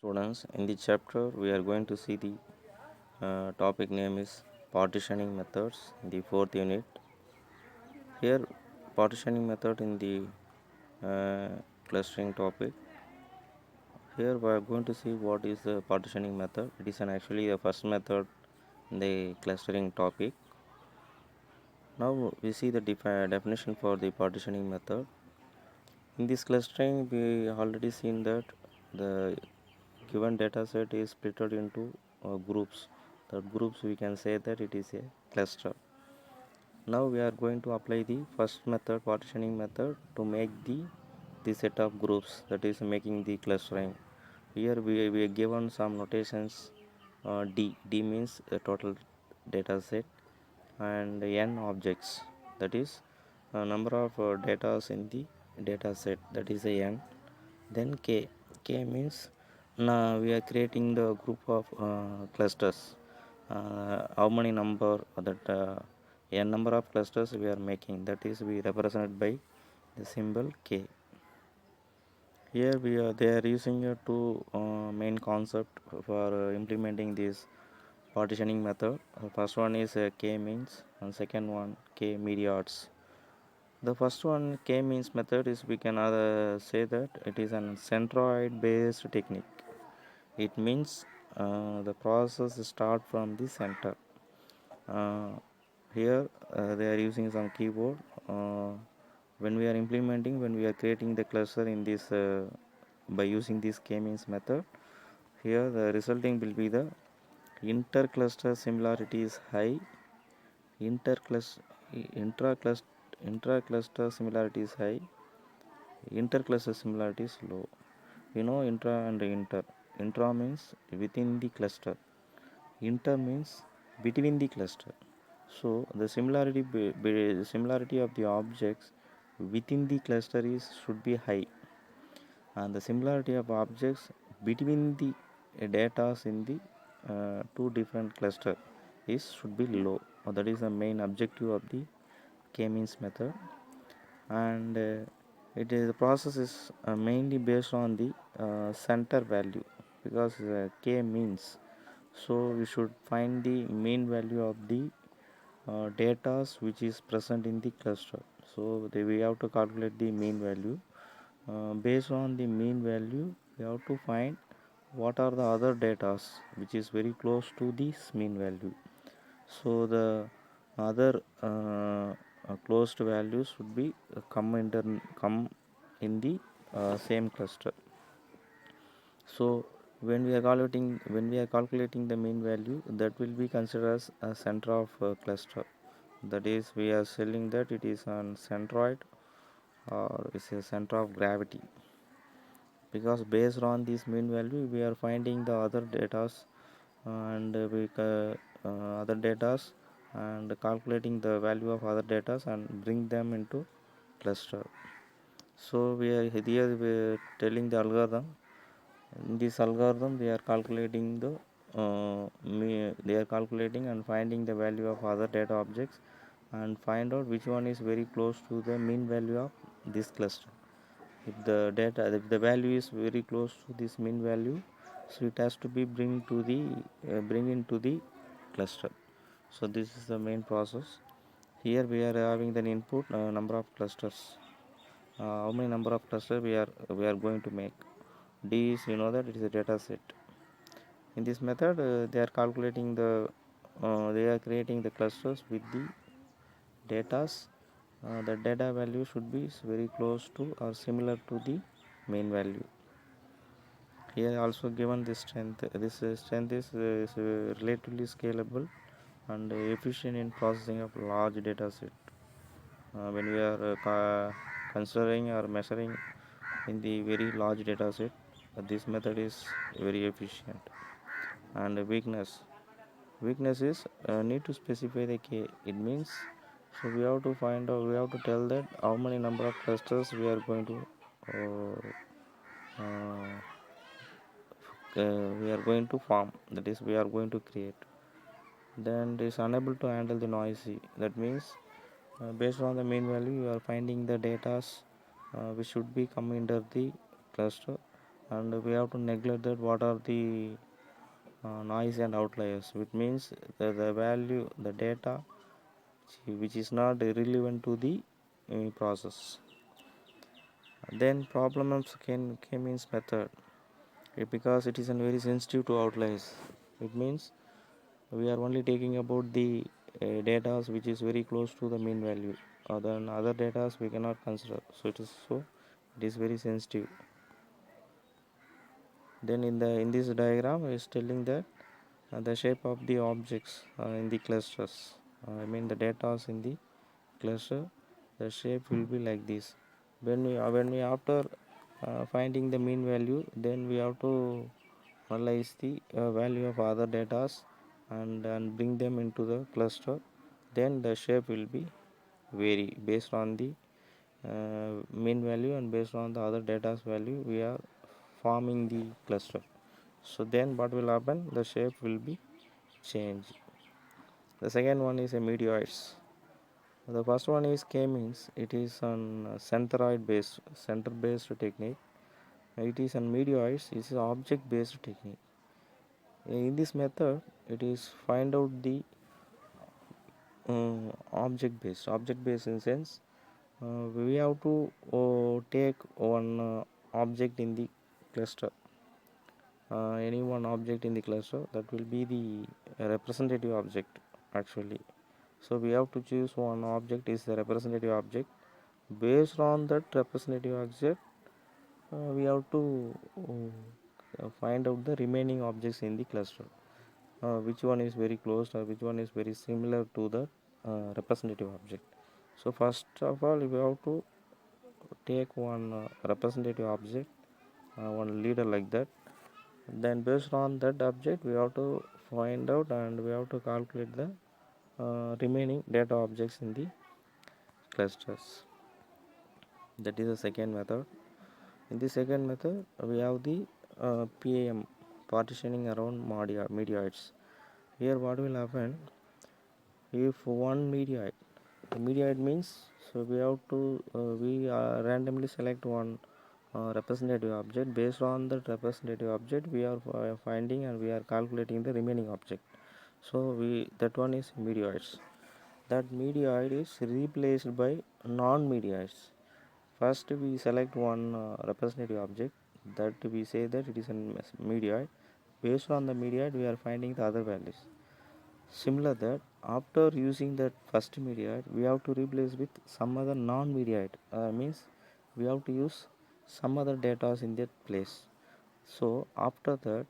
Students, in the chapter we are going to see the topic name is partitioning methods in the fourth unit. Here, partitioning method in the clustering topic. Here we are going to see what is the partitioning method. It is actually the first method in the clustering topic. Now we see the definition for the partitioning method. In this clustering, we already seen that the given data set is split into groups. The groups we can say that it is a cluster. Now we are going to apply the first method, partitioning method, to make the set of groups, that is making the clustering. Here we are given some notations. D means the total data set, and n objects, that is number of data in the data set, that is a n. Then k means now we are creating the group of clusters. How many number that n number of clusters we are making, that is we represented by the symbol k. Here they are using two main concept for implementing this partitioning method. First one is k means, and second one k medians. The first one, k means method, is we can say that it is an centroid based technique. It means the process start from the center. Here they are using some keyboard. When we are creating the cluster in this by using this k means method, here the resulting will be the intercluster similarity is high, intercluster intracluster intracluster similarity is high, intercluster similarity is low. We know intra and inter. Intra means within the cluster, inter means between the cluster. So the similarity of the objects within the cluster is should be high, and the similarity of objects between the data in the two different cluster is should be low. That is the main objective of the k-means method. And the process is mainly based on the center value, because k means, so we should find the mean value of the data which is present in the cluster. So we have to calculate the mean value. Based on the mean value, we have to find what are the other data which is very close to this mean value. So the other closed values should be come in the same cluster. So when we are calculating the mean value, that will be considered as a center of cluster. That is, we are saying that it is on centroid, or is a center of gravity, because based on this mean value we are finding the other datas, and other datas, and calculating the value of other datas and bring them into cluster. So we are telling the algorithm. In this algorithm they are calculating they are calculating and finding the value of other data objects, and find out which one is very close to the mean value of this cluster. If the value is very close to this mean value, so it has to be bring into the cluster. So this is the main process. Here we are having the input number of clusters. How many number of clusters we are going to make. D is, you know that it is a data set. In this method they are creating the clusters with the datas. The data value should be very close to or similar to the main value. Here also given this strength. This strength is relatively scalable and efficient in processing of large data set. When we are considering or measuring in the very large data set, this method is very efficient. And weakness is need to specify the k. It means, so we have to find out, we have to tell that how many number of clusters we are going to form, that is we are going to create. Then it is unable to handle the noisy. That means based on the mean value you are finding the data which should be come under the cluster, and we have to neglect that what are the noise and outliers, which means the value, the data which is not relevant to the process. Then problem of k-means method, because it is very sensitive to outliers. It means we are only taking about the data which is very close to the mean value. Then other data we cannot consider. It is very sensitive. Then in this diagram is telling that the shape of the objects in the clusters. I mean the data in the cluster, the shape will be like this. When we after finding the mean value, then we have to analyze the value of other data and bring them into the cluster. Then the shape will be vary based on the mean value, and based on the other data's value we are forming the cluster. So then what will happen, the shape will be changed. The second one is a meteoroids. The first one is k-means. It is an center based technique. It is an meteoroids. It is an object based technique. In this method, it is find out the object based in sense we have to take one object in the cluster, any one object in the cluster, that will be the representative object actually. So we have to choose one object is the representative object. Based on that representative object, we have to find out the remaining objects in the cluster, which one is very close or which one is very similar to the representative object. So first of all we have to take one representative object, one leader like that. Then based on that object we have to find out and we have to calculate the remaining data objects in the clusters. That is the second method. In the second method we have the PAM, partitioning around meteoroids. Here what will happen, if one meteoroid means, so we have to we randomly select one representative object. Based on that representative object we are finding and we are calculating the remaining object. So that one is meteoroids. That meteoroid is replaced by non-meteoroids. First we select one representative object, that we say that it is a meteoroid. Based on the meteoroid we are finding the other values. Similar that after using that first meteoroid we have to replace with some other non-meteoroid, means we have to use some other data in that place. So after the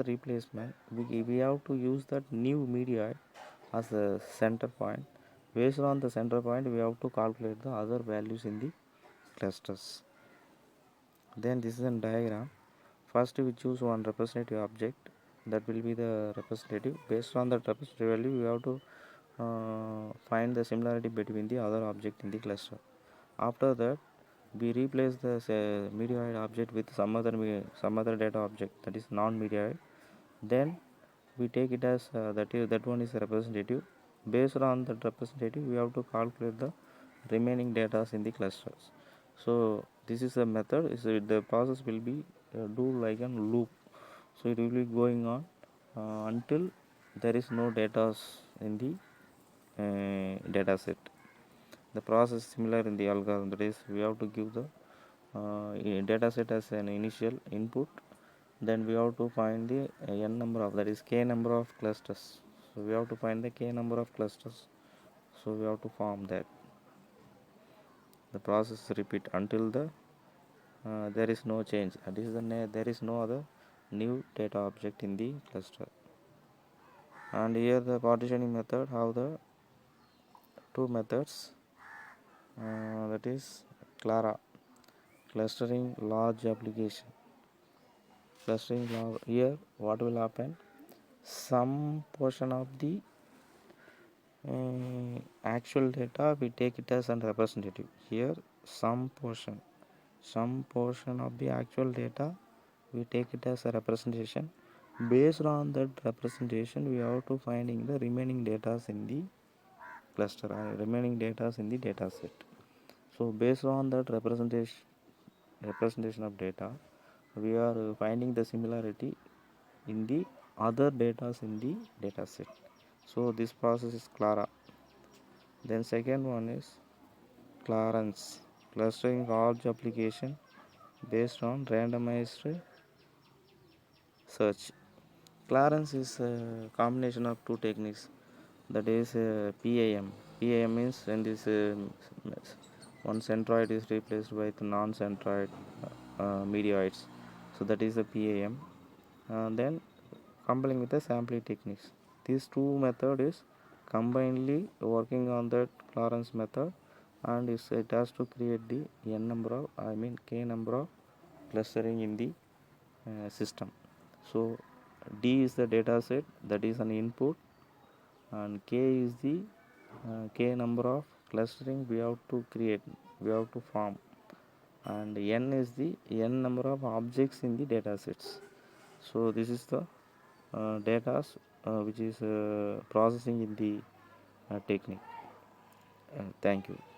replacement we have to use that new meteoroid as a center point. Based on the center point we have to calculate the other values in the clusters. Then this is a diagram. First we choose one representative object, that will be the representative. Based on that representative value we have to find the similarity between the other object in the cluster. After that we replace the meteoroid object with some other data object, that is non-meteoroid. Then we take it as that one is a representative. Based on that representative we have to calculate the remaining data in the clusters. So this is a method. So the process will be do like a loop. So it will be going on until there is no data in the data set. The process similar in the algorithm, that is we have to give the data set as an initial input. Then we have to find the n number of, that is k number of clusters. So we have to find the k number of clusters. So we have to form that. The process repeat until there is no change. That is there is no other new data object in the cluster. And here the partitioning method have the two methods, that is CLARA, clustering large application. Here what will happen, some portion of the actual data we take it as a representative. Here some portion of the actual data we take it as a representation. Based on that representation we have to finding the remaining data in the cluster, remaining data in the data set. So based on that representation of data we are finding the similarity in the other data in the data set. So this process is Clara. Then second one is Clarence, clustering large application based on randomized search. Clarence is a combination of two techniques, that is PAM. PAM means when this one centroid is replaced by the non-centroid medioids, so that is the PAM. Then coupling with the sampling techniques, these two method is combinedly working on that Clarence method, and it has to create the n number of k number of clustering in the system. So D is the data set, that is an input, and K is the K number of clustering we have to create, we have to form, and N is the N number of objects in the data sets. So this is the data which is processing in the technique. Thank you.